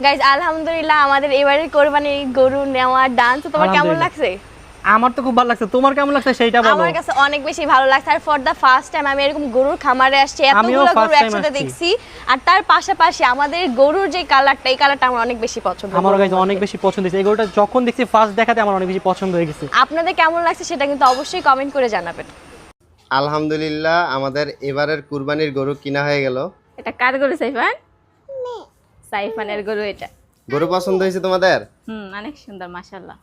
Guys আলহামদুলিল্লাহ আমাদের এবারে কোরবানির গরু নেওয়া ডান। তো তোমার কেমন লাগছে? আমার তো খুব ভালো লাগছে, তোমার কেমন লাগছে সেইটা বলো। আমার কাছে অনেক বেশি ভালো লাগছে, আর ফর দা ফার্স্ট টাইম আমি এরকম গরুর খামারে আসছি, এতগুলো গরু একসাথে দেখছি। আর তার পাশাপাশি আমাদের গরুর যে কালারটা, এই কালারটা আমার অনেক বেশি পছন্দ। আমার কাছে অনেক বেশি পছন্দ হয়েছে এই গরুটা, যখন দেখছি ফার্স্ট দেখাতে আমার অনেক বেশি পছন্দ হয়ে গেছে। আপনাদের কেমন লাগছে সেটা কিন্তু অবশ্যই কমেন্ট করে জানাবেন। আলহামদুলিল্লাহ আমাদের এবারের কুরবানির গরু কিনা হয়ে গেল। এটা কার গরু সাইফান? সাইফানের গরু এটা। গরু পছন্দ হয়েছে তোমাদের? অনেক সুন্দর মাশাআল্লাহ।